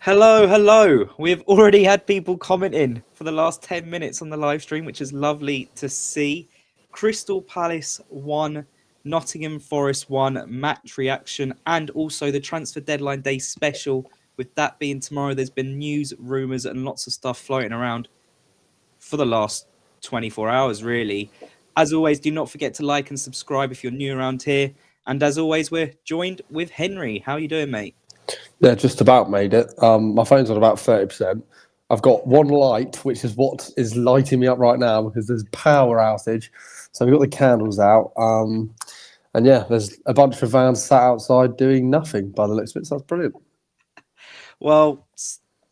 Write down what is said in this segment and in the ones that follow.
Hello, hello. We've already had people commenting for the last 10 minutes on the live stream, which is lovely to see. Crystal Palace 1, Nottingham Forest 1, match reaction, and also the transfer deadline day special. With that being tomorrow, there's been news, rumours, and lots of stuff floating around for the last 24 hours, really. As always, do not forget to like and subscribe if you're new around here. And as always, we're joined with Henry. How are you doing, mate? Yeah, just about made it. My phone's on about 30%. I've got one light, which is what is lighting me up right now because there's power outage. So we've got the candles out. And yeah, there's a bunch of vans sat outside doing nothing by the looks of it. So that's brilliant. Well,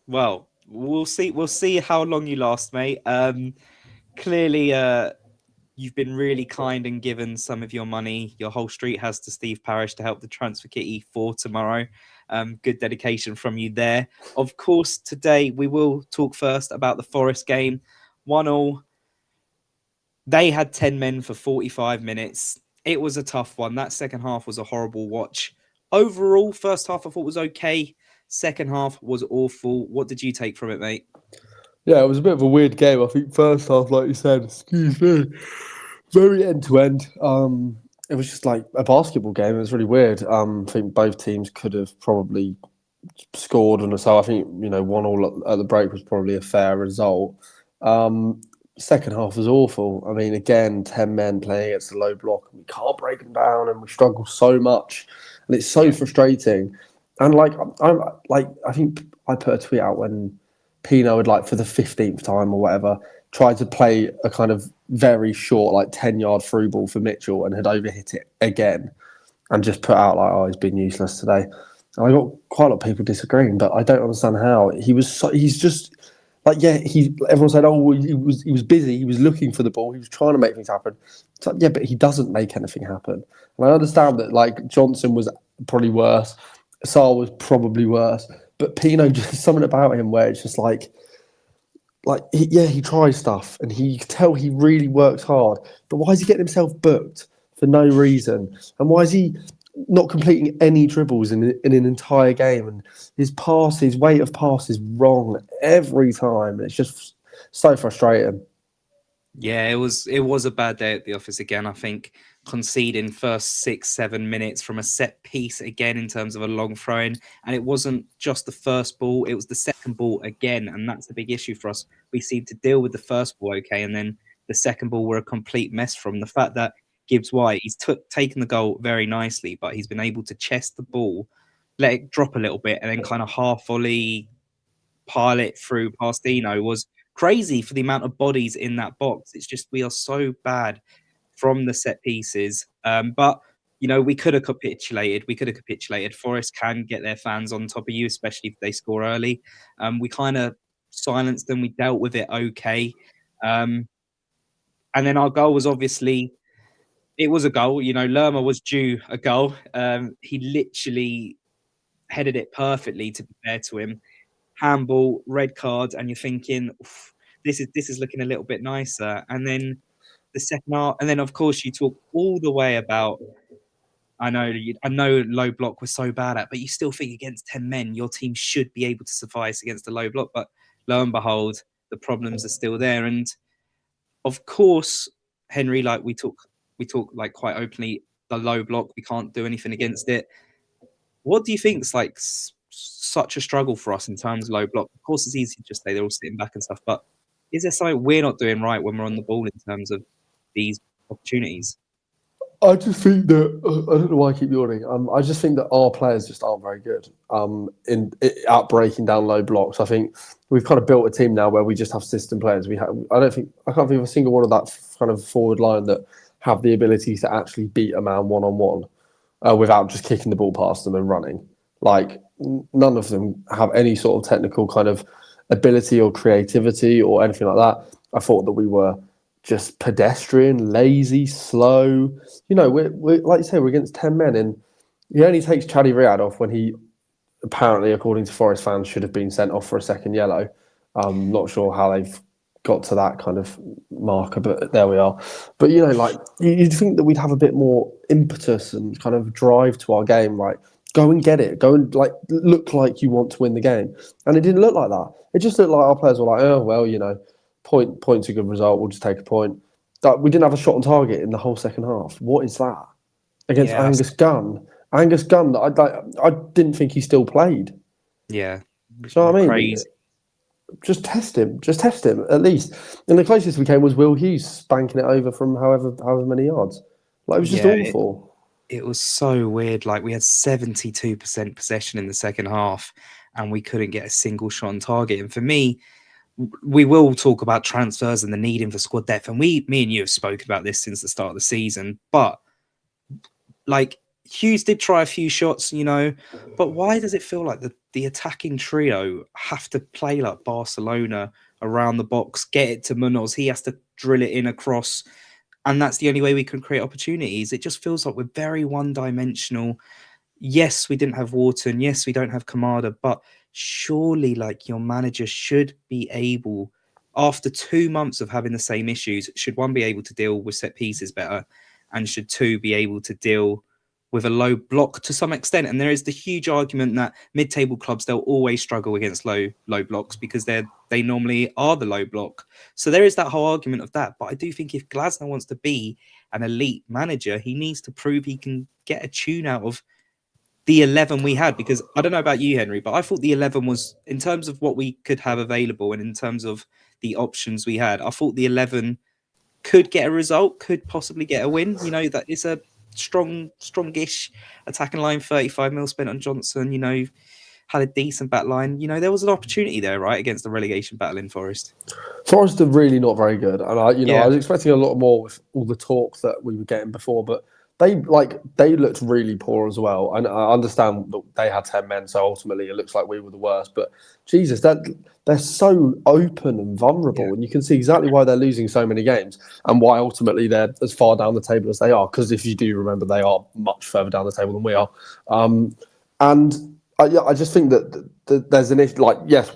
well, we'll see. We'll see how long you last, mate. Clearly, you've been really kind and given some of your money. Your whole street has to Steve Parish to help the transfer kitty for tomorrow. Good dedication from you there. Of course, today we will talk first about the Forest game. 1-1. They had 10 men for 45 minutes. It was a tough one. That second half was a horrible watch. Overall, first half I thought was okay. Second half was awful. What did you take from it, mate? Yeah, it was a bit of a weird game. I think first half, like you said, excuse me, very end to end. It was just like a basketball game. It was really weird. I think both teams could have probably scored, and so I think 1-1 at the break was probably a fair result. Second half was awful. I mean, again, 10 men playing against the low block, and we can't break them down, and we struggle so much, and it's so frustrating. And I think I put a tweet out when Pino had, like, for the 15th time or whatever, tried to play a kind of very short, like 10-yard through ball for Mitchell and had overhit it again, and just put out like, oh, he's been useless today. And I got quite a lot of people disagreeing, but I don't understand how he's just like, yeah, everyone said, oh, well, he was busy, he was looking for the ball, he was trying to make things happen. It's like, yeah, but he doesn't make anything happen. And I understand that, like, Johnson was probably worse, Saar was probably worse, but Pino, just something about him where it's just he tries stuff and you can tell he really works hard, but why is he getting himself booked for no reason? And why is he not completing any dribbles in an entire game? And his weight of pass is wrong every time. It's just so frustrating. Yeah, it was a bad day at the office again. I think conceding first 6, 7 minutes from a set piece again in terms of a long throw in, and it wasn't just the first ball; it was the second ball again, and that's the big issue for us. We seemed to deal with the first ball okay, and then the second ball were a complete mess from the fact that Gibbs White he's taken the goal very nicely, but he's been able to chest the ball, let it drop a little bit, and then kind of half volley pile it through past Dino was crazy for the amount of bodies in that box. It's just we are so bad from the set pieces. But we could have capitulated. We could have capitulated. Forest can get their fans on top of you, especially if they score early. We kind of silenced them. We dealt with it okay. And then our goal was obviously it was a goal. Lerma was due a goal. He literally headed it perfectly, to be fair to him. Handball, red card, and you're thinking, this is looking a little bit nicer. And then the second half, and then of course you talk all the way about. I know low block was so bad at, but you still think against 10 men, your team should be able to suffice against a low block. But lo and behold, the problems are still there. And of course, Henry, like we talk like quite openly, the low block, we can't do anything against it. What do you think is like such a struggle for us in terms of low block? Of course, it's easy to just say they're all sitting back and stuff, but is there something we're not doing right when we're on the ball in terms of these opportunities? I just think that I don't know why I keep yawning. I just think that our players just aren't very good. In at breaking down low blocks. I think we've kind of built a team now where we just have system players. I can't think of a single one of that kind of forward line that have the ability to actually beat a man one on one without just kicking the ball past them and running. Like, none of them have any sort of technical kind of ability or creativity or anything like that. I thought that we were just pedestrian, lazy, slow. We're like you say, we're against 10 men, and he only takes Chadi Riyad off when he apparently, according to Forest fans, should have been sent off for a second yellow. Not sure how they've got to that kind of marker, but there we are. But like, you'd think that we'd have a bit more impetus and kind of drive to our game. Like, Go and get it. Go and like look like you want to win the game. And it didn't look like that. It just looked like our players were like, oh well, point's a good result. We'll just take a point. That we didn't have a shot on target in the whole second half. What is that against Yeah, Angus Gunn? Angus Gunn. I didn't think he still played. yeah, Do you know what I mean? crazy. Just test him. Just test him at least. And the closest we came was Will Hughes spanking it over from however many yards. Like it was just Yeah, awful. it was so weird. Like we had 72% possession in the second half, and we couldn't get a single shot on target. And for me, we will talk about transfers and the needing for squad depth. And me and you have spoken about this since the start of the season. But like Hughes did try a few shots, but why does it feel like the attacking trio have to play like Barcelona around the box, get it to Munoz, he has to drill it in across, and that's the only way we can create opportunities? It just feels like we're very one-dimensional. Yes, we didn't have Wharton. Yes, we don't have Kamada, but surely like your manager should be able, after 2 months of having the same issues, should one be able to deal with set pieces better, and should two be able to deal with a low block to some extent? And there is the huge argument that mid-table clubs, they'll always struggle against low blocks because they normally are the low block. So there is that whole argument of that. But I do think if Glasner wants to be an elite manager, he needs to prove he can get a tune out of the 11 we had. Because I don't know about you, Henry, but I thought the 11 was, in terms of what we could have available and in terms of the options we had, I thought the 11 could get a result, could possibly get a win. That is a strongish attacking line. 35 mil spent on Johnson. Had a decent back line. There was an opportunity there, right, against the relegation battle in Forest. Forest are really not very good, and I Yeah. was expecting a lot more with all the talk that we were getting before, but they looked really poor as well. And I understand that they had 10 men, so ultimately it looks like we were the worst. But Jesus, they're so open and vulnerable, and you can see exactly why they're losing so many games and why ultimately they're as far down the table as they are. Because if you do remember, they are much further down the table than we are. And I just think that there's an issue. Like, yes.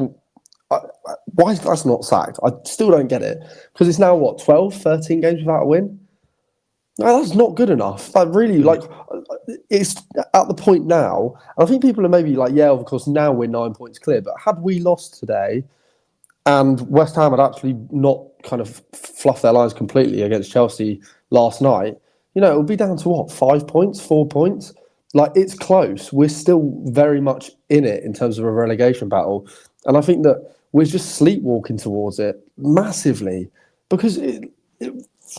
Why is Glass not sacked? I still don't get it. Because it's now, 12, 13 games without a win? No, that's not good enough. Like, really, it's at the point now. And I think people are maybe like, yeah, of course, now we're 9 points clear. But had we lost today and West Ham had actually not kind of fluffed their lines completely against Chelsea last night, it would be down to what, 5 points, 4 points? Like, it's close. We're still very much in it in terms of a relegation battle. And I think that we're just sleepwalking towards it massively because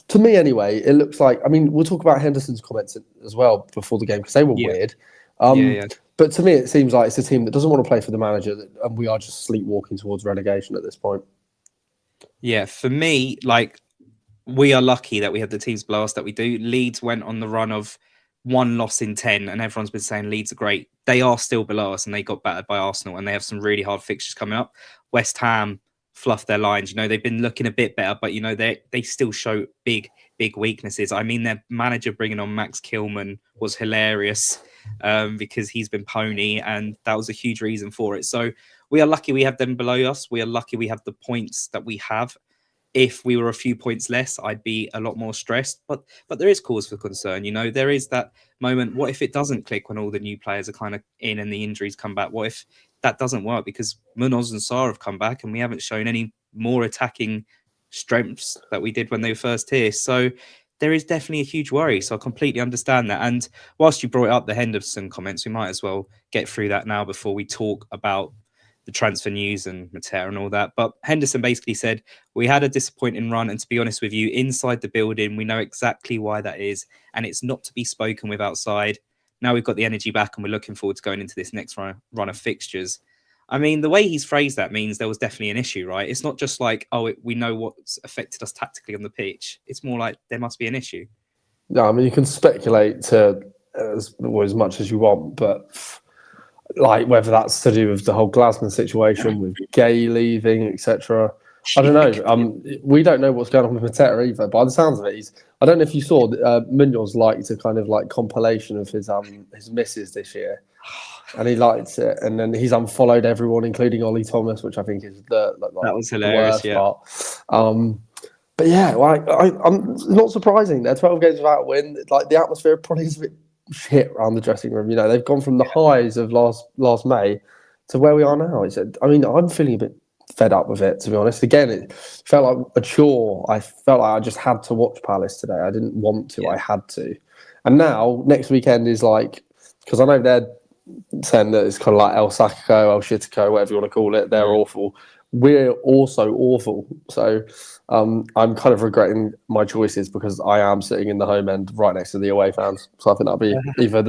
to me anyway, it looks like, I mean, we'll talk about Henderson's comments as well before the game because they were weird. But to me, it seems like it's a team that doesn't want to play for the manager, and we are just sleepwalking towards relegation at this point. Yeah, for me, like, we are lucky that we have the teams below us that we do. Leeds went on the run of 1 loss in 10, and everyone's been saying Leeds are great. They are still below us, and they got battered by Arsenal, and they have some really hard fixtures coming up. West Ham fluffed their lines. They've been looking a bit better, but they still show big weaknesses. I mean, their manager bringing on Max Kilman was hilarious because he's been pony, and that was a huge reason for it. So we are lucky we have them below us. We are lucky we have the points that we have. If we were a few points less, I'd be a lot more stressed. But there is cause for concern. There is that moment. What if it doesn't click when all the new players are kind of in and the injuries come back? What if that doesn't work? Because Munoz and Sarr have come back and we haven't shown any more attacking strengths that we did when they were first here. So there is definitely a huge worry. So I completely understand that. And whilst you brought up the Henderson comments, we might as well get through that now before we talk about the transfer news and Mateta and all that. But Henderson basically said, we had a disappointing run, and to be honest with you, inside the building, we know exactly why that is, and it's not to be spoken with outside. Now we've got the energy back, and we're looking forward to going into this next run of fixtures. I mean, the way he's phrased that means there was definitely an issue, right? It's not just like, we know what's affected us tactically on the pitch. It's more like there must be an issue. No, I mean, you can speculate to as much as you want, but like whether that's to do with the whole Glasman situation with Gay leaving, etc. I don't know. We don't know what's going on with Mateta either. By the sounds of it, I don't know if you saw Munoz liked a kind of like compilation of his misses this year, and he liked it, and then he's unfollowed everyone, including Ollie Thomas, which I think is that was hilarious. The worst part. But yeah, I'm not surprising. They're 12 games without a win. Like the atmosphere probably is a bit shit around the dressing room. You know, they've gone from the highs of last May to where we are now. I mean, I'm feeling a bit fed up with it, to be honest. Again, it felt like a chore. I felt like I just had to watch Palace today. I didn't want to. Yeah. I had to. And now next weekend is like, because I know they're saying that it's kind of like El Sacco, El Shitico, whatever you want to call it. They're awful. We're also awful. So I'm kind of regretting my choices because I am sitting in the home end right next to the away fans. So I think that'll be either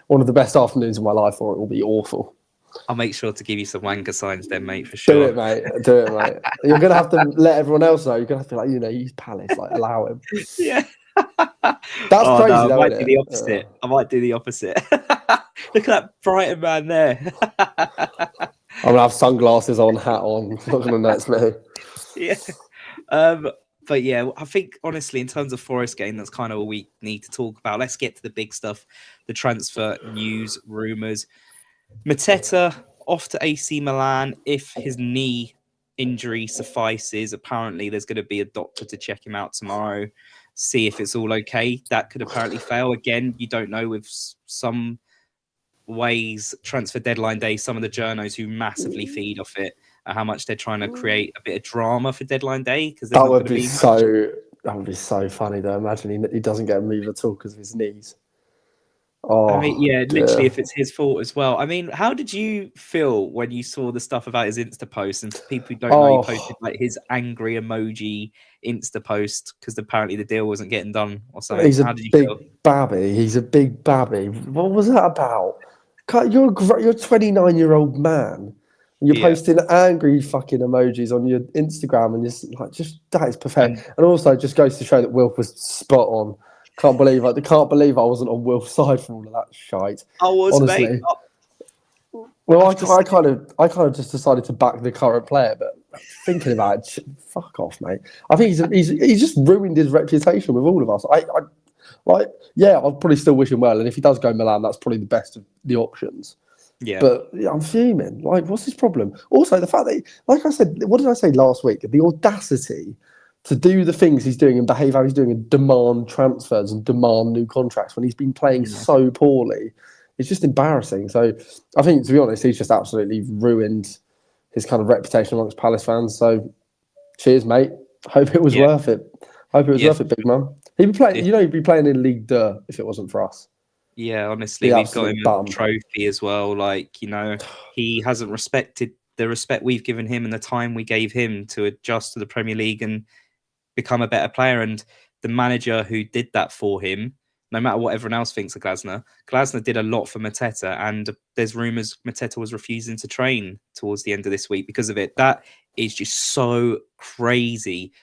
one of the best afternoons of my life, or it will be awful. I'll make sure to give you some wanker signs then, mate, for Do sure. it, mate. Do it, mate. You're gonna have to let everyone else know. You're gonna have to be like, he's Palace. Like, allow him. Yeah. That's crazy, no, though, I might isn't do it? the opposite. I might do the opposite. Look at that Brighton man there. I'm gonna have sunglasses on, hat on. It's not gonna notice me. Yeah. But yeah, I think honestly, in terms of Forest game, that's kind of all we need to talk about. Let's get to the big stuff, the transfer news, rumours. Mateta off to AC Milan if his knee injury suffices. Apparently, there's going to be a doctor to check him out tomorrow, see if it's all okay. That could apparently fail. Again, you don't know with some ways, transfer deadline day, some of the journos who massively feed off it, how much they're trying to create a bit of drama for deadline day because there's That not would going to be be much. that would be so funny though. Imagine he doesn't get a move at all because of his knees. I mean, Oh yeah, literally, dear. if it's his fault as well. I mean, how did you feel when you saw the stuff about his Insta post? And for people who don't know, he posted Oh, like his angry emoji Insta post because apparently the deal wasn't getting done or something. he's a How did you feel? big babby. He's a big babby. What was that about? You're a 29-year-old man. And you're Yeah, posting angry fucking emojis on your Instagram, and just that is and pathetic. And also, it just goes to show that Wilf was spot on. Can't believe I wasn't on Wilf's side for all of that shite. I was, mate. Honestly. Well, I have to say, I kind of just decided to back the current player, but thinking about it, fuck off, mate. I think he's just ruined his reputation with all of us. Yeah, I'll probably still wish him well, and if he does go Milan, that's probably the best of the options. yeah, But yeah, I'm fuming. Like, what's his problem? Also, the fact that, like I said, what did I say last week? The audacity to do the things he's doing and behave how he's doing and demand transfers and demand new contracts when he's been playing yeah. so poorly. It's just embarrassing. So I think, to be honest, he's just absolutely ruined his kind of reputation amongst Palace fans. So cheers, mate. Hope it was Yeah, worth it. Hope it was yeah, worth it, big man. He'd be playing. yeah. He'd be playing in League Deux if it wasn't for us. Yeah, honestly, The we've got him absolute a bum. trophy as well. Like, he hasn't respected the respect we've given him and the time we gave him to adjust to the Premier League and become a better player. And the manager who did that for him, no matter what everyone else thinks of Glasner did a lot for Mateta. And there's rumours Mateta was refusing to train towards the end of this week because of it. That is just so crazy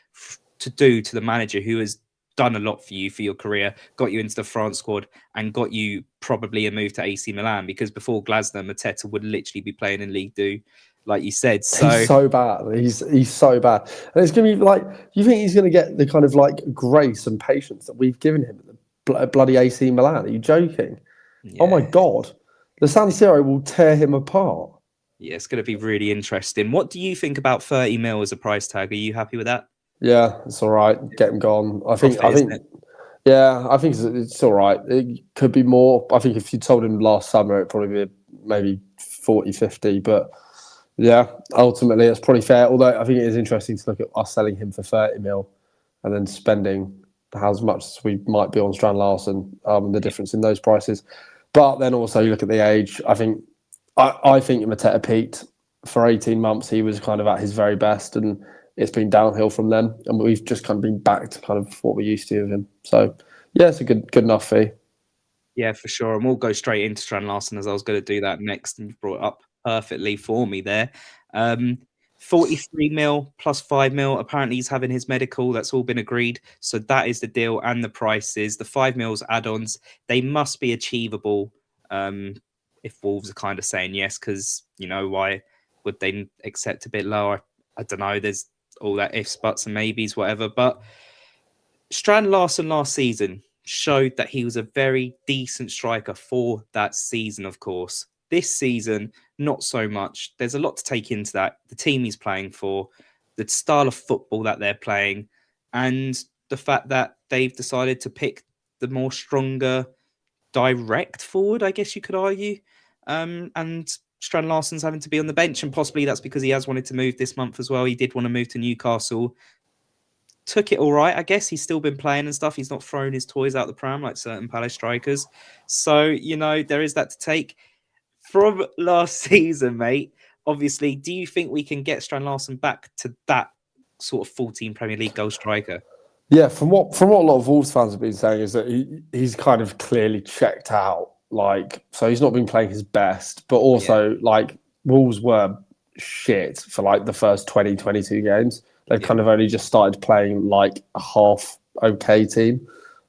to do to the manager who has done a lot for you for your career, got you into the France squad, and got you probably a move to AC Milan. Because before Glasner, Mateta would literally be playing in League Two, like you said. So He's so bad. He's so bad, and it's gonna be like, you think he's gonna get the kind of like grace and patience that we've given him at the bloody AC Milan? Are you joking? Oh my yeah, god, the San Siro will tear him apart. yeah, it's going to be really interesting. What do you think about 30 mil as a price tag? Are you happy with that? Yeah, it's all right. Get him gone. Profit, isn't it? Yeah, I think it's all right. It could be more. I think if you told him last summer, it'd probably be maybe 40, 50. But yeah, ultimately, it's probably fair. Although I think it is interesting to look at us selling him for 30 mil and then spending as much as we might be on Strand Larsen, the Yeah, difference in those prices. But then also you look at the age. I think Mateta peaked for 18 months. He was kind of at his very best, and it's been downhill from then. And we've just kind of been back to kind of what we're used to of him. So yeah, it's a good enough fee. yeah, for sure. And we'll go straight into Strand Larsen as I was going to do that next, and you've brought it up perfectly for me there. 43 mil plus 5 mil. Apparently, he's having his medical. That's all been agreed. So that is the deal and the prices. The 5 mils add-ons, they must be achievable. If Wolves are kind of saying yes, because why would they accept a bit lower? I don't know. There's all that ifs, buts, and maybes, whatever. But Strand Larsen last season showed that he was a very decent striker for that season, of course. This season, not so much. There's a lot to take into that. The team he's playing for, the style of football that they're playing, and the fact that they've decided to pick the more stronger direct forward, I guess you could argue. And Strand Larsen's having to be on the bench, and possibly that's because he has wanted to move this month as well. He did want to move to Newcastle. Took it all right, I guess. He's still been playing and stuff. He's not thrown his toys out the pram like certain Palace strikers. So, there is that to take. From last season, mate, obviously, do you think we can get Strand Larsen back to that sort of 14 Premier League goal striker? Yeah, from what a lot of Wolves fans have been saying is that he's kind of clearly checked out. Like, so he's not been playing his best, but also like Wolves were shit for like the first 20, 22 games. They've kind of only just started playing like a half okay team.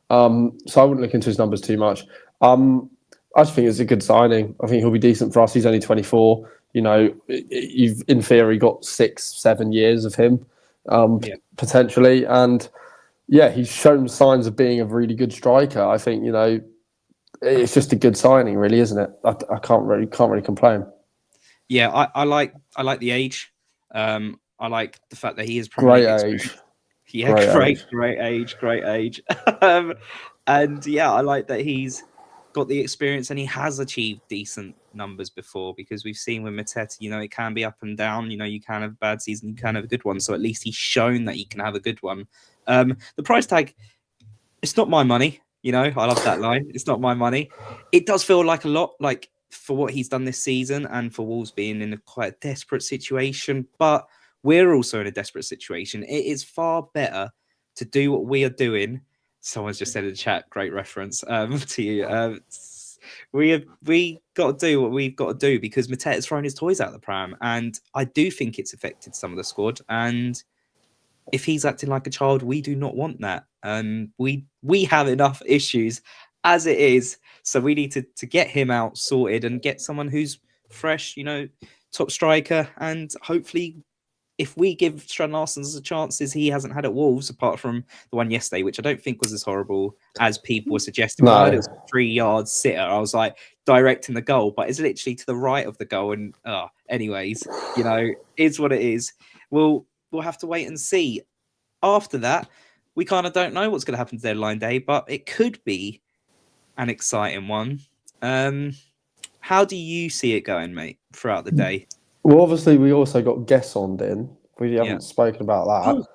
So I wouldn't look into his numbers too much. I just think it's a good signing. I think he'll be decent for us. He's only 24. You've in theory got 6-7 years of him potentially, and he's shown signs of being a really good striker. I think it's just a good signing, really, isn't it? I can't really complain. Yeah, I like the age. I like the fact that he is Great age. Yeah, great age. And I like that he's got the experience and he has achieved decent numbers before, because we've seen with Mateta, it can be up and down. You can have a bad season, you can have a good one. So at least he's shown that he can have a good one. The price tag, it's not my money. I love that line. It's not my money. It does feel like a lot, like for what he's done this season and for Wolves being in a quite desperate situation. But we're also in a desperate situation. It is far better to do what we are doing. Someone's just said in the chat, great reference to you. We got to do what we've got to do, because Mateta's thrown his toys out the pram, and I do think it's affected some of the squad. And if he's acting like a child, we do not want that. We have enough issues as it is, so we need to get him out sorted and get someone who's fresh, top striker, and hopefully, if we give Strand Larsen the chances he hasn't had at Wolves, apart from the one yesterday, which I don't think was as horrible as people were suggesting. When I heard it was a 3-yard sitter, I was like, directing the goal, but it's literally to the right of the goal. And anyways, is what it is. We'll have to wait and see. After that, we kind of don't know what's going to happen to deadline day, but it could be an exciting one. How do you see it going, mate, throughout the day? Well, obviously, we also got Gesson in. We haven't spoken about that. Oh, of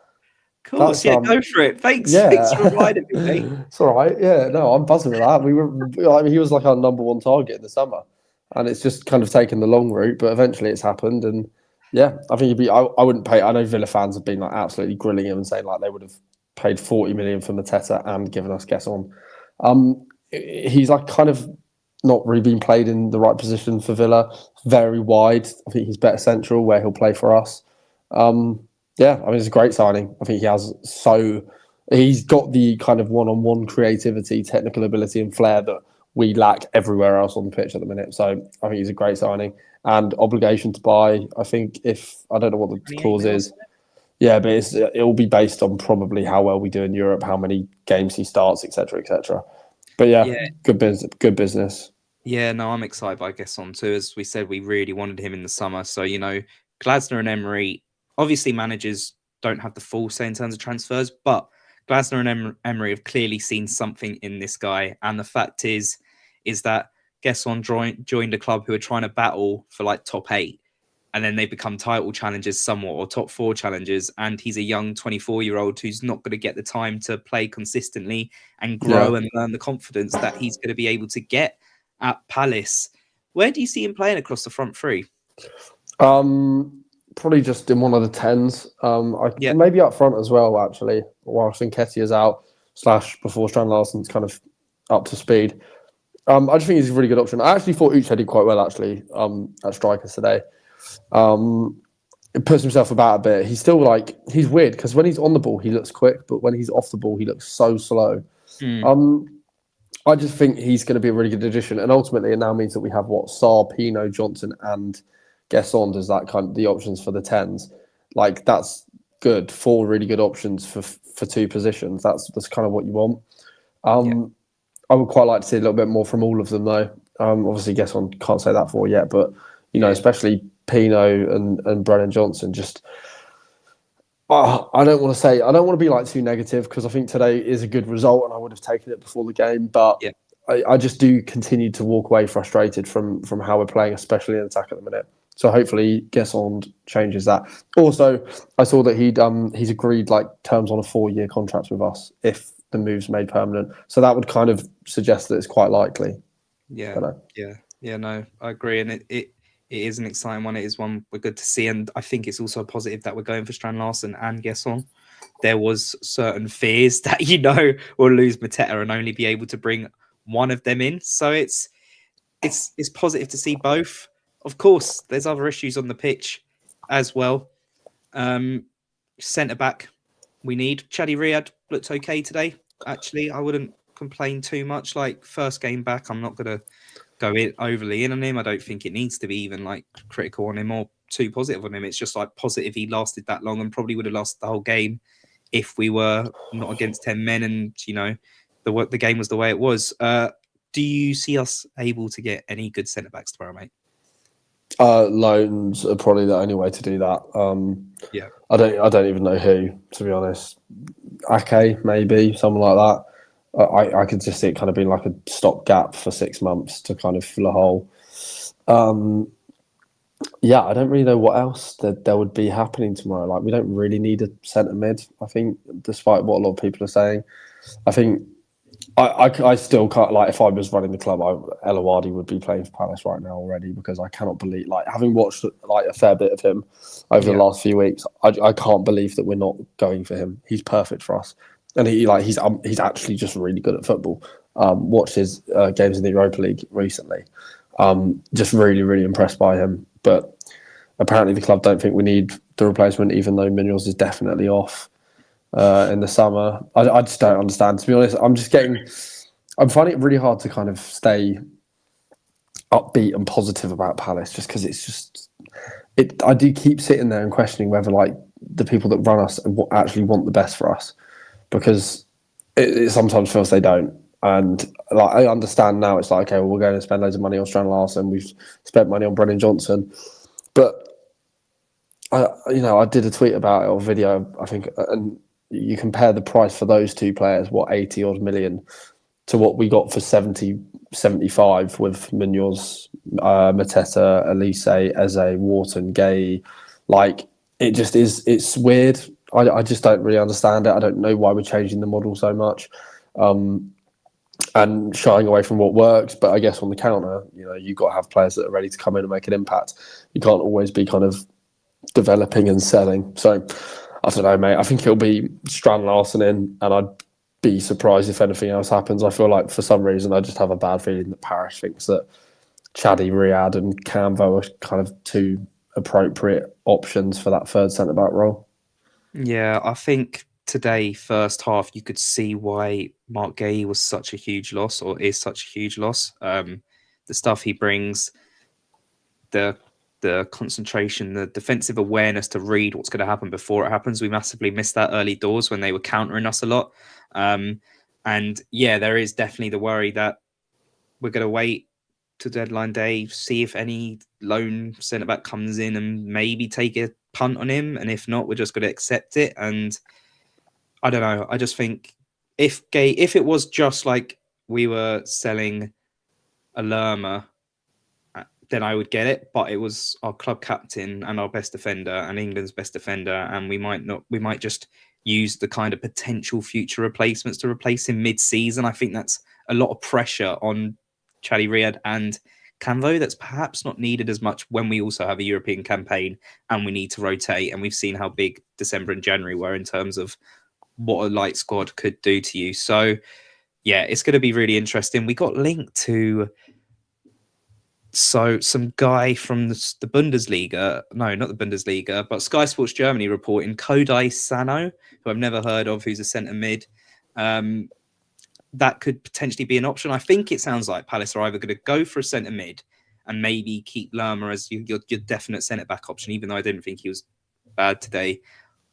course, go for it. Thanks for reminding me, mate. It's all right. Yeah, no, I'm buzzing with that. He was like our number one target in the summer, and it's just kind of taken the long route, but eventually it's happened. And I think I wouldn't pay. I know Villa fans have been like absolutely grilling him and saying like they would have paid 40 million for Mateta and given us Gesson. He's like kind of not really been played in the right position for Villa. Very wide. I think he's better central, where he'll play for us. It's a great signing. I think he's got the kind of one-on-one creativity, technical ability and flair that we lack everywhere else on the pitch at the minute. So I think he's a great signing, and obligation to buy. I think I don't know what the clause is. Yeah, but it will be based on probably how well we do in Europe, how many games he starts, etc., etc. But good business. Yeah, no, I'm excited by Gesson too. As we said, we really wanted him in the summer. So, Glasner and Emery, obviously managers don't have the full say in terms of transfers, but Glasner and Emery have clearly seen something in this guy. And the fact is that Gesson joined a club who are trying to battle for like top 8. And then they become title challengers somewhat, or top 4 challengers. And he's a young 24-year-old who's not going to get the time to play consistently and grow and learn the confidence that he's going to be able to get at Palace. Where do you see him playing across the front three? Probably just in one of the 10s. Maybe up front as well, actually, whilst Nketiah's out, / before Strand Larsen's kind of up to speed. I just think he's a really good option. I actually thought Uche did quite well, actually, at strikers today. It puts himself about a bit. He's still he's weird, because when he's on the ball, he looks quick, but when he's off the ball, he looks so slow. I just think he's going to be a really good addition. And ultimately, it now means that we have Sarr, Pino, Johnson, and Gesson as that kind of the options for the 10s. Like, that's good. 4 really good options for 2 positions. That's kind of what you want. I would quite like to see a little bit more from all of them, though. Obviously, Gesson can't say that for yet, but especially Pino and Brennan Johnson. Just, I don't want to be like too negative, because I think today is a good result and I would have taken it before the game. But I just do continue to walk away frustrated from how we're playing, especially in attack at the minute. So hopefully Gesson changes that. Also, I saw that he's agreed like terms on a 4-year contract with us if the move's made permanent. So that would kind of suggest that it's quite likely. Yeah, Don't know. yeah. No, I agree, and it is an exciting one. It is one we're good to see, and I think it's also a positive that we're going for Strand Larsen and Gesson. There was certain fears that we'll lose Mateta and only be able to bring one of them in. So it's positive to see both. Of course, there's other issues on the pitch as well. Centre back, we need Chadi Riyad looked okay today. Actually, I wouldn't complain too much. Like first game back, I'm not gonna go in overly in on him. I don't think it needs to be even like critical on him or too positive on him. It's just like positive he lasted that long and probably would have lasted the whole game if we were not against 10 men and the game was the way it was. Do you see us able to get any good centre backs tomorrow, mate? Loans are probably the only way to do that. Yeah. I don't even know who, to be honest. Ake, maybe, someone like that. I could just see it kind of being like a stopgap for 6 months to kind of fill a hole. Yeah, I don't really know what else that there would be happening tomorrow. Like, we don't really need a centre mid, I think, despite what a lot of people are saying. I think I still can't, like, if I was running the club, El Awadi would be playing for Palace right now already, because I cannot believe, like, having watched like a fair bit of him over the last few weeks, I can't believe that we're not going for him. He's perfect for us, and he's actually just really good at football. Watched his games in the Europa League recently. Just really, really impressed by him. But apparently the club don't think we need the replacement, even though Munoz is definitely off in the summer. I just don't understand, to be honest. I'm finding it really hard to kind of stay upbeat and positive about Palace, just because I do keep sitting there and questioning whether like the people that run us actually want the best for us, because it sometimes feels they don't. And like, I understand now, it's like, okay, well, we're going to spend loads of money on Strand Larsen. We've spent money on Brennan Johnson, but I did a tweet about it or video, I think, and you compare the price for those two players, 80 odd million, to what we got for 70, 75 with Munoz, Mateta, Elise, Eze, Wharton, Gay. Like, it's weird. I just don't really understand it. I don't know why we're changing the model so much. And shying away from what works. But I guess on the counter, you've got to have players that are ready to come in and make an impact. You can't always be kind of developing and selling. So I don't know, mate. I think it'll be Strand Larsen in, and I'd be surprised if anything else happens. I feel like for some reason I just have a bad feeling that Paris thinks that Chadi, Riyad, and Camvo are kind of two appropriate options for that third centre back role. Yeah, I think today, first half, you could see why Mark Gay was such a huge loss, or is such a huge loss. The stuff he brings, the concentration, the defensive awareness to read what's going to happen before it happens. We massively missed that early doors when they were countering us a lot. And yeah, there is definitely the worry that we're going to wait to deadline day, see if any lone centre back comes in and maybe take a punt on him. And if not, we're just going to accept it. And I don't know. I just think if it was just like we were selling a Lerma, then I would get it. But it was our club captain and our best defender and England's best defender, and we might just use the kind of potential future replacements to replace him mid-season. I think that's a lot of pressure on Chadi Riyad and Camvo that's perhaps not needed as much when we also have a European campaign and we need to rotate. And we've seen how big December and January were in terms of what a light squad could do to you. So yeah, it's going to be really interesting. We got linked to some guy from the Bundesliga, no, not the Bundesliga, but Sky Sports Germany reporting Kodai Sano, who I've never heard of, who's a centre mid. That could potentially be an option. I think it sounds like Palace are either going to go for a centre mid and maybe keep Lerma as your definite centre back option, even though I didn't think he was bad today,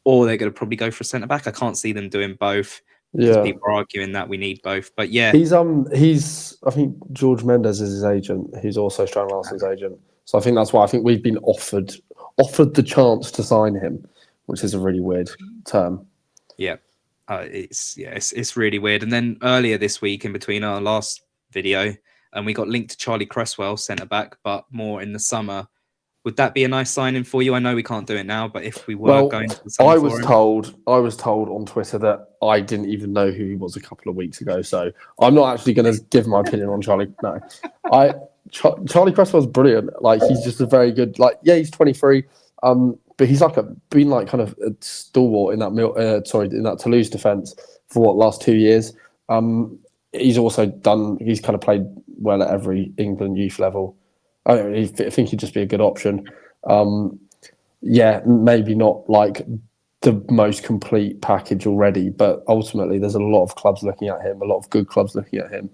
or they're going to probably go for a centre back. I can't see them doing both because people are arguing that we need both. But yeah, he's I think George Mendes is his agent. He's also Strand Larsen's agent. So I think that's why I think we've been offered the chance to sign him, which is a really weird term. Yeah. It's really weird. And then earlier this week, in between our last video, and we got linked to Charlie Cresswell, centre back, but more in the summer. Would that be a nice signing for you? I know we can't do it now, but if we were going to the summer for him, I was told on Twitter that I didn't even know who he was a couple of weeks ago. So I'm not actually going to give my opinion on Charlie. No, Charlie Cresswell's brilliant. Like he's just a very good. Like he's 23. But he's been kind of a stalwart in that Toulouse defence for last 2 years. He's also he's kind of played well at every England youth level. I think he'd just be a good option. Maybe not like the most complete package already, but ultimately there's a lot of clubs looking at him, a lot of good clubs looking at him.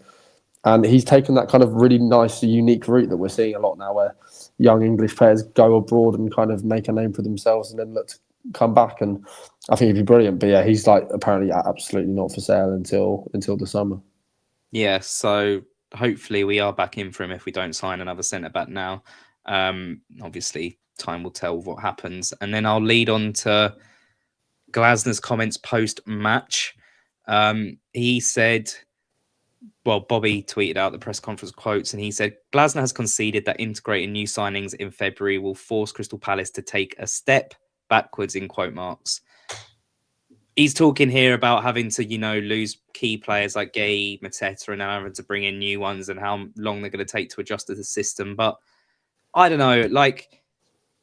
And he's taken that kind of really nice, unique route that we're seeing a lot now, where young English players go abroad and kind of make a name for themselves and then look to come back. And I think he'd be brilliant. But yeah, he's apparently absolutely not for sale until the summer. Yeah, so hopefully we are back in for him if we don't sign another centre-back now. Obviously, time will tell what happens. And then I'll lead on to Glasner's comments post-match. He said... Well, Bobby tweeted out the press conference quotes, and he said, Glasner has conceded that integrating new signings in February will force Crystal Palace to take a step backwards, in quote marks. He's talking here about having to, lose key players like Gay, Mateta, and having to bring in new ones and how long they're going to take to adjust to the system. But I don't know,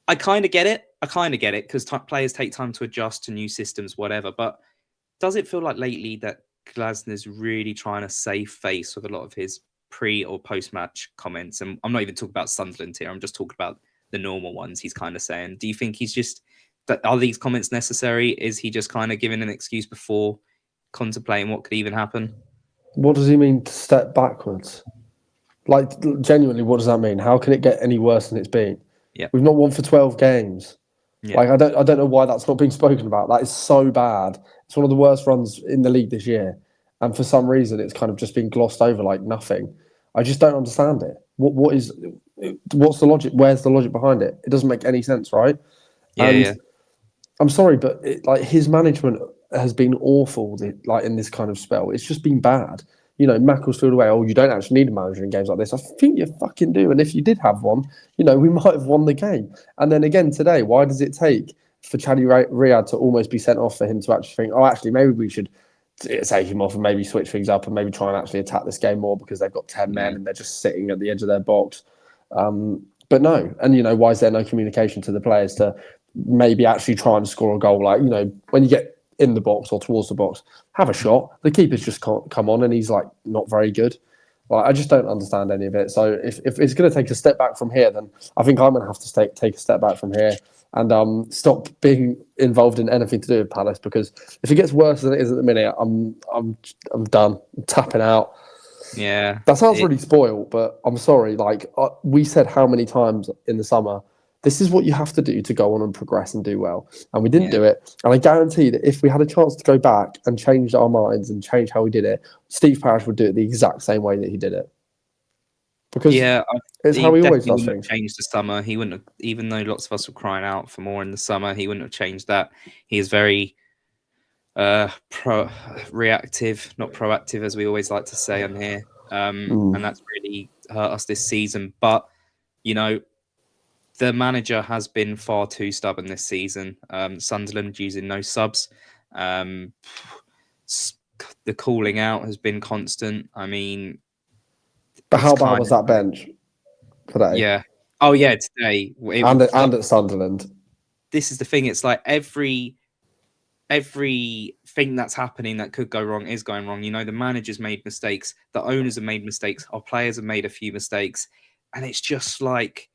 I kind of get it. Because players take time to adjust to new systems, whatever. But does it feel like lately that Glasner's really trying to save face with a lot of his pre or post-match comments? And I'm not even talking about Sunderland here. I'm just talking about the normal ones he's kind of saying. Do you think he's just... Are these comments necessary? Is he just kind of giving an excuse before contemplating what could even happen? What does he mean to step backwards? Like, genuinely, what does that mean? How can it get any worse than it's been? Yeah. We've not won for 12 games. Yeah. Like, I don't know why that's not being spoken about. That is so bad. It's one of the worst runs in the league this year. And for some reason, it's kind of just been glossed over like nothing. I just don't understand it. What's the logic? Where's the logic behind it? It doesn't make any sense, right? Yeah. I'm sorry, but his management has been awful. In this kind of spell, it's just been bad. Macclesfield away. Oh, you don't actually need a manager in games like this. I think you fucking do. And if you did have one, we might have won the game. And then again today, why does it take for Chadi Riyad to almost be sent off for him to actually think, oh, actually, maybe we should take him off and maybe switch things up and maybe try and actually attack this game more because they've got 10 men and they're just sitting at the edge of their box. But no. And, why is there no communication to the players to maybe actually try and score a goal? Like, when you get in the box or towards the box, have a shot. The keeper's just can't come on and he's not very good. Like, I just don't understand any of it. So if it's going to take a step back from here, then I think I'm going to have to take a step back from here and stop being involved in anything to do with Palace, because if it gets worse than it is at the minute, I'm done. I'm tapping out. Yeah. That sounds really spoiled, but I'm sorry. We said how many times in the summer, this is what you have to do to go on and progress and do well. And we didn't do it. And I guarantee that if we had a chance to go back and change our minds and change how we did it, Steve Parish would do it the exact same way that he did it. Because it's how he always does things. Changed the summer. He wouldn't have, even though lots of us were crying out for more in the summer, he wouldn't have changed that. He is very reactive, not proactive, as we always like to say on here. And that's really hurt us this season. But, the manager has been far too stubborn this season. Sunderland using no subs. The calling out has been constant. I mean... But how bad was that bench today? Yeah. Oh, yeah, today. And at Sunderland. This is the thing. It's like everything that's happening that could go wrong is going wrong. The manager's made mistakes. The owners have made mistakes. Our players have made a few mistakes. And it's just like...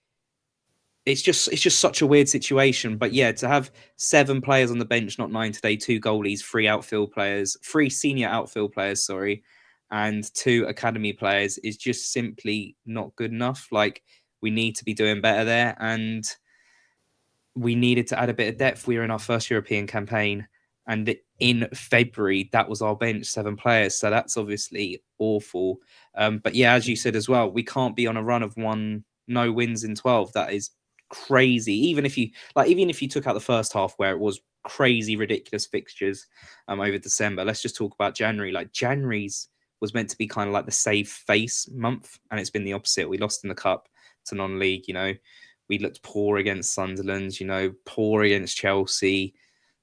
It's just such a weird situation. But yeah, to have 7 players on the bench, not 9 today, 2 goalies, 3 senior outfield players, and 2 academy players is just simply not good enough. We need to be doing better there. And we needed to add a bit of depth. We were in our first European campaign. And in February, that was our bench, 7 players. So that's obviously awful. But yeah, as you said as well, we can't be on a run of no wins in 12. That is crazy. Even if you took out the first half where it was crazy, ridiculous fixtures over December, let's just talk about January. January's was meant to be kind of like the save face month, and it's been the opposite. We lost in the cup to non-league. We looked poor against Sunderland. Poor against Chelsea.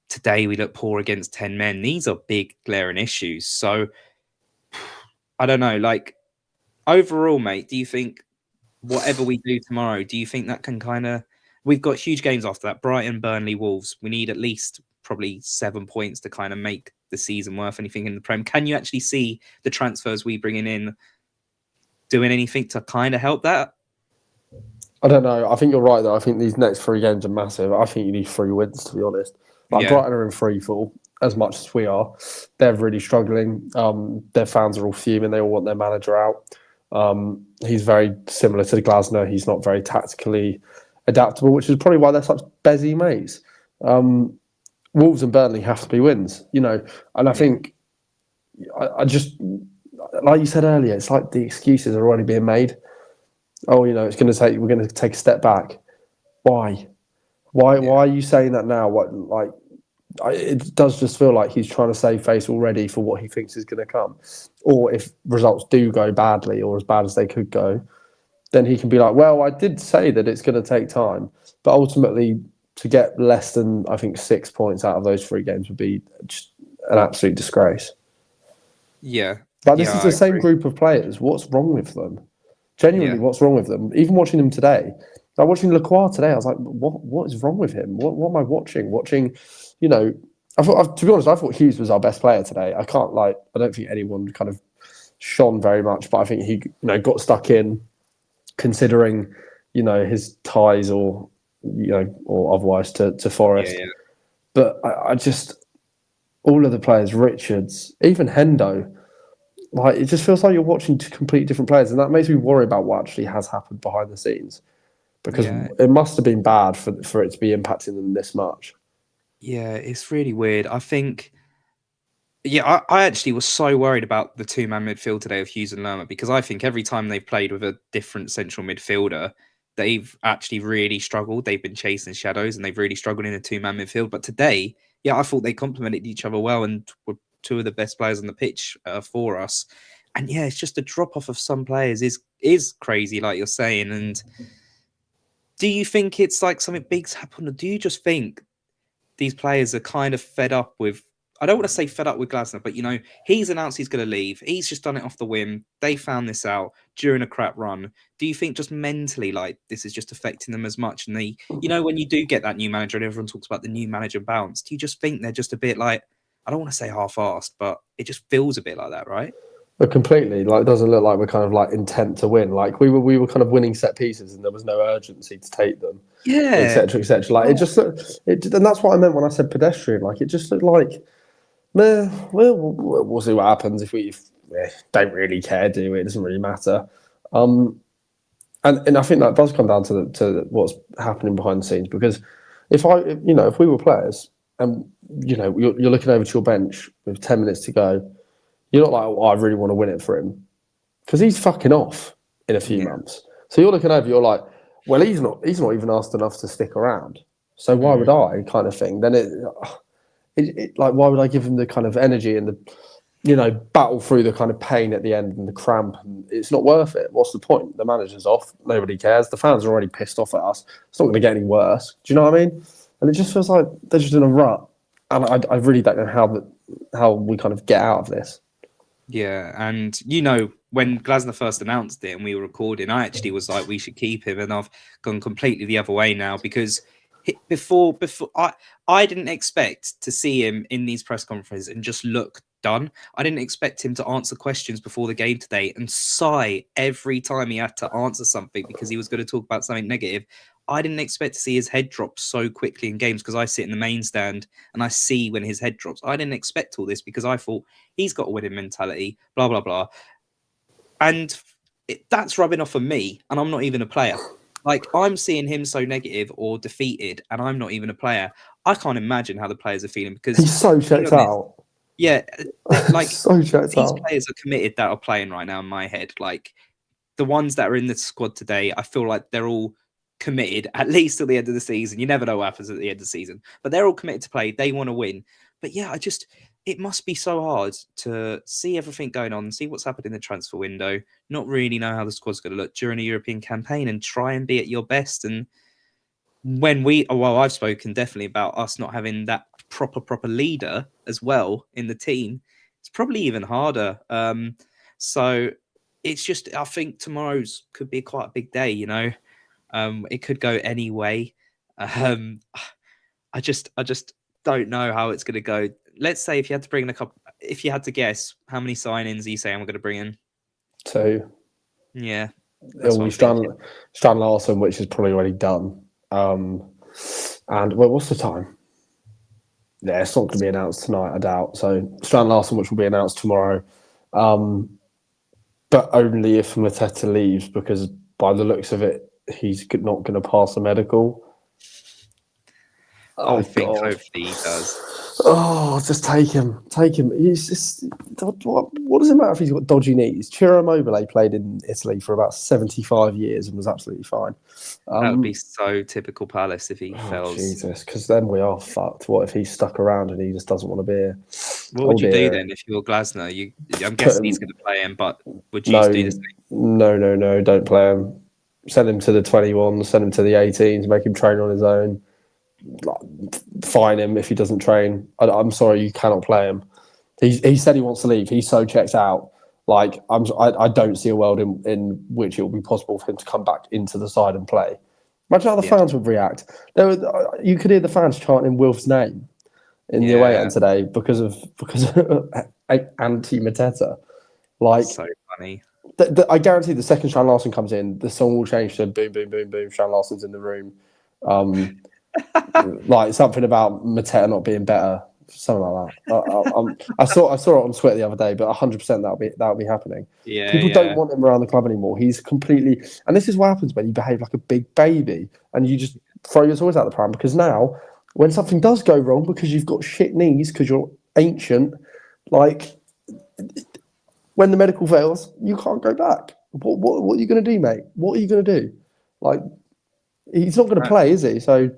Today we look poor against 10 men. These are big glaring issues. So I don't know. Like overall, mate, do you think whatever we do tomorrow, do you think that can kind of? We've got huge games after that: Brighton, Burnley, Wolves. We need at least probably 7 points to kind of make the season worth anything in the Prem. Can you actually see the transfers we bringing in doing anything to kind of help that? I don't know. I think you're right, though. I think these next 3 games are massive. I think you need 3 wins, to be honest. Like, Brighton are in free fall as much as we are. They're really struggling. Their fans are all fuming. They all want their manager out. He's very similar to the Glasner. He's not very tactically adaptable, which is probably why they're such bezzy mates. Wolves and Burnley have to be wins, and I think I just, like you said earlier, it's like the excuses are already being made. Oh, we're going to take a step back. Why? Why are you saying that now? It does just feel like he's trying to save face already for what he thinks is going to come. Or if results do go badly or as bad as they could go, then he can be like, well, I did say that it's going to take time. But ultimately, to get less than, I think, 6 points out of those 3 games would be just an absolute disgrace. Yeah. But this is the same group of players. What's wrong with them? Genuinely, what's wrong with them? Even watching them today, like watching Lacroix today, I was like, what is wrong with him? What am I watching? To be honest, I thought Hughes was our best player today. I don't think anyone kind of shone very much, but I think he, got stuck in, considering, his ties or otherwise to Forest. Yeah. But I just, all of the players, Richards, even Hendo, like it just feels like you're watching 2 completely different players, and that makes me worry about what actually has happened behind the scenes, because it must have been bad for it to be impacting them this much. Yeah, it's really weird. I think, I actually was so worried about the 2-man midfield today of Hughes and Lerma, because I think every time they've played with a different central midfielder, they've actually really struggled. They've been chasing shadows and they've really struggled in a 2-man midfield. But today, I thought they complemented each other well and were 2 of the best players on the pitch for us. And it's just a drop off of some players is crazy, like you're saying. And do you think it's like something big's happened, or do you just think these players are kind of fed up with? I don't want to say fed up with Glasner, but he's announced he's going to leave. He's just done it off the whim. They found this out during a crap run. Do you think just mentally, like, this is just affecting them as much? And they, when you do get that new manager and everyone talks about the new manager bounce, do you just think they're just a bit like, I don't want to say half-assed, but it just feels a bit like that, right? But completely, like, it doesn't look like we're kind of like intent to win. Like we were kind of winning set pieces, and there was no urgency to take them. Etc. Etc. Like it just and that's what I meant when I said pedestrian. Like it just looked like, we'll see what happens if we don't really care, do we? It doesn't really matter. And I think that does come down to what's happening behind the scenes, because if we were players and you're looking over to your bench with 10 minutes to go, you're not like, oh, I really want to win it for him, because he's fucking off in a few months. So you're looking over, you're like, well, he's not even asked enough to stick around, so why would I, kind of thing. Then it like, why would I give him the kind of energy and the battle through the kind of pain at the end and the cramp? And it's not worth it. What's the point? The manager's off. Nobody cares. The fans are already pissed off at us. It's not going to get any worse. Do you know what I mean? And it just feels like they're just in a rut. And I really don't know how we kind of get out of this. Yeah, and when Glasner first announced it and we were recording, I actually was like, we should keep him, and I've gone completely the other way now, because before I didn't expect to see him in these press conferences and just look done. I didn't expect him to answer questions before the game today and sigh every time he had to answer something because he was going to talk about something negative. I didn't expect to see his head drop so quickly in games, because I sit in the main stand and I see when his head drops. I didn't expect all this, because I thought he's got a winning mentality, blah, blah, blah. And that's rubbing off on me, and I'm not even a player. Like, I'm seeing him so negative or defeated, and I'm not even a player. I can't imagine how the players are feeling, because he's so checked out. Yeah, like so checked these out. players are committed that are playing right now in my head. Like the ones that are in the squad today, I feel like they're all committed at least till the end of the season. You never know what happens at the end of the season, but they're all committed to play. They want to win. But yeah, I just it must be so hard to see everything going on, see what's happened in the transfer window, not really know how the squad's going to look during a European campaign, and try and be at your best. And I've spoken definitely about us not having that proper leader as well in the team. It's probably even harder. So it's just, I think tomorrow's could be quite a big day. It could go any way. Um, I just don't know how it's going to go. Let's say if you had to bring in if you had to guess, how many signings are you saying we're going to bring in? 2. Yeah, that's It'll what be I'm thinking. Strand Larsen, which is probably already done. And well, what's the time? Yeah, it's not going to be announced tonight, I doubt. So Strand Larsen, which will be announced tomorrow, but only if Mateta leaves, because by the looks of it, he's not going to pass a medical. I Oh think God! hopefully he does. Oh, just take him, take him. He's just what does it matter if he's got dodgy knees? Ciro Immobile played in Italy for about 75 years and was absolutely fine. That would be so typical Palace if he Oh fails. Jesus! Because then we are fucked. What if he's stuck around and he just doesn't want to be here? What Oh would you do dear. then if you're Glasner? I'm Put guessing he's him. going to play him, but would you do the No, same? no. Don't play him. Send him to the 21s. Send him to the 18s. Make him train on his own. Fine him if he doesn't train. I'm sorry, you cannot play him. He said he wants to leave. He's so checked out. Like I don't see a world in which it will be possible for him to come back into the side and play. Imagine how the Yeah, fans would react. You could hear the fans chanting Wilf's name in the away yeah, end today because of anti Mateta. Like so funny. I guarantee the second Strand Larsen comes in, the song will change to boom, boom, boom, boom. Strand Larsen's in the room. Like something about Mateta not being better, something like that. I saw it on Twitter the other day, but 100% that'll be happening. Yeah, People don't yeah, want him around the club anymore. He's completely, and this is what happens when you behave like a big baby and you just throw your toys out the pram. Because now, when something does go wrong because you've got shit knees because you're ancient, like when the medical fails, you can't go back. What are you going to do, mate? What are you going to do? Like he's not going to play, is he? So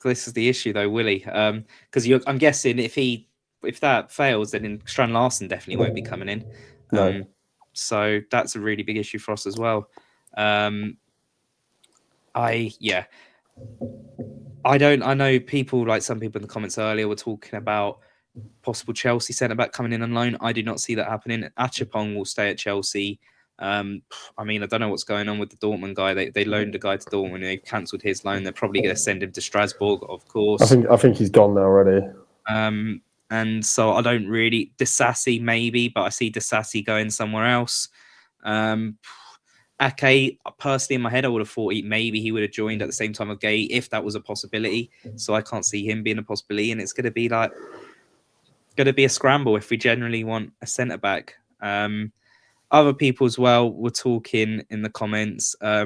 this is the issue though, will he? Because I'm guessing if that fails, then Strand Larsen definitely won't be coming in. no. So that's a really big issue for us as well. I know people, like some people in the comments earlier were talking about possible Chelsea centre back coming in on loan. I do not see that happening. Achapong will stay at Chelsea. I mean, I don't know what's going on with the Dortmund guy. They loaned a guy to Dortmund. They've cancelled his loan. They're probably going to send him to Strasbourg, of course. I think he's gone now already. And so I don't really Disassi maybe, but I see Disassi going somewhere else. Ake, personally in my head, I would have thought maybe he would have joined at the same time of Gay if that was a possibility. So I can't see him being a possibility, and it's going to be a scramble if we generally want a centre back. Other people as well were talking in the comments. I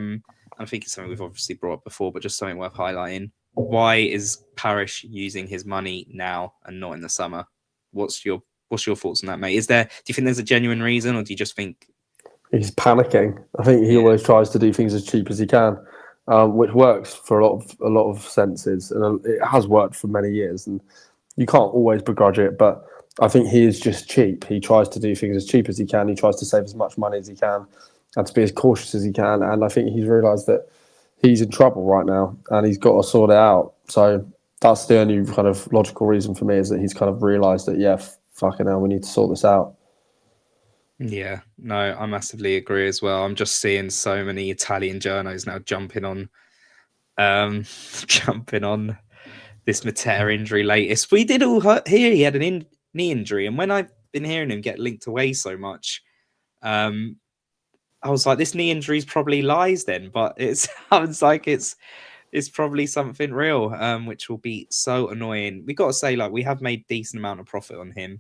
think it's something we've obviously brought up before, but just something worth highlighting. Why is Parish using his money now and not in the summer? What's your thoughts on that, mate? Do you think there's a genuine reason, or do you just think He's panicking? I think he always tries to do things as cheap as he can, which works for a lot of senses, and it has worked for many years. And you can't always begrudge it, but I think he is just cheap. He tries to do things as cheap as he can. He tries to save as much money as he can, and to be as cautious as he can. And I think he's realised that he's in trouble right now, and he's got to sort it out. So that's the only kind of logical reason for me, is that he's kind of realised that fucking hell, we need to sort this out. Yeah, no, I massively agree as well. I'm just seeing so many Italian journos now jumping on this Mateta injury latest. We did all hear he had an knee injury, and when I've been hearing him get linked away so much, I was like, this knee injury is probably lies then, but it sounds like it's probably something real, which will be so annoying. We got to say, like, we have made decent amount of profit on him.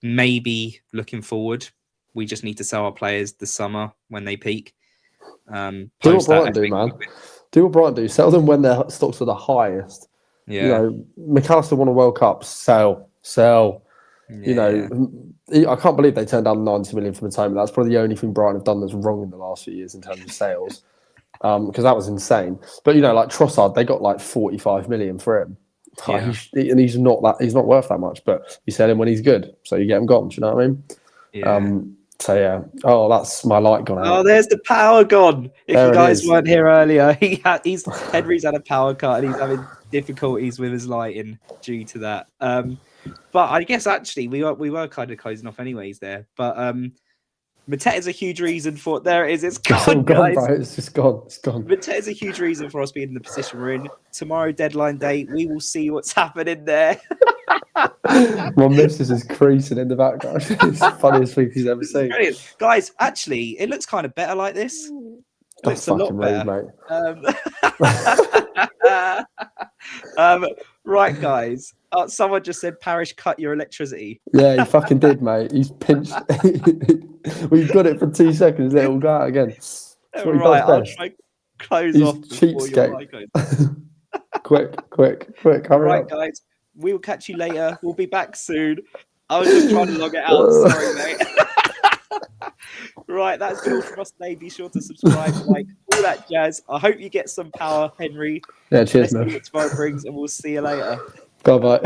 Maybe looking forward, we just need to sell our players this summer when they peak. Do what Brighton do, man. Do what Brighton do. Sell them when their stocks are the highest. Yeah. You know, McAllister won a World Cup. Sell. Yeah. You know, I can't believe they turned down 90 million from Matoma. That's probably the only thing Brighton have done that's wrong in the last few years in terms of sales, because that was insane. But, you know, like Trossard, they got like 45 million for him. Yeah. He's not worth that much, but you sell him when he's good, so you get him gone. Do you know what I mean? Yeah. So yeah. Oh, that's my light gone Oh, out. there's the power gone. If There you it guys is. weren't here earlier, Henry's had a power cut and he's having difficulties with his lighting due to that. But I guess actually we were kind of closing off anyways there. But Mateta is a huge reason for there it is. It's gone, Gone, guys. bro. It's just gone. It's gone. Mateta is a huge reason for us being in the position we're in. Tomorrow, deadline day, we will see what's happening there. My missus is creasing in the background. It's the funniest thing she's ever This is seen. brilliant. Guys, actually, it looks kind of better like this. It That's looks a lot fucking rude, better. mate. Right, guys. Someone just said, Parish, cut your electricity. Yeah, he fucking did, mate. He's pinched. We've got it for 2 seconds. Then it'll go out again. That's what he Right, does I'll best. try close He's off before your cheapskate. mic goes. Quick, hurry Right, up. guys. We will catch you later. We'll be back soon. I was just trying to log it out. Sorry, mate. Right, that's been all from us today. Be sure to subscribe, like, all that jazz. I hope you get some power, Henry. Yeah, cheers, Let's see man. what tomorrow brings, and we'll see you later. Bye-bye.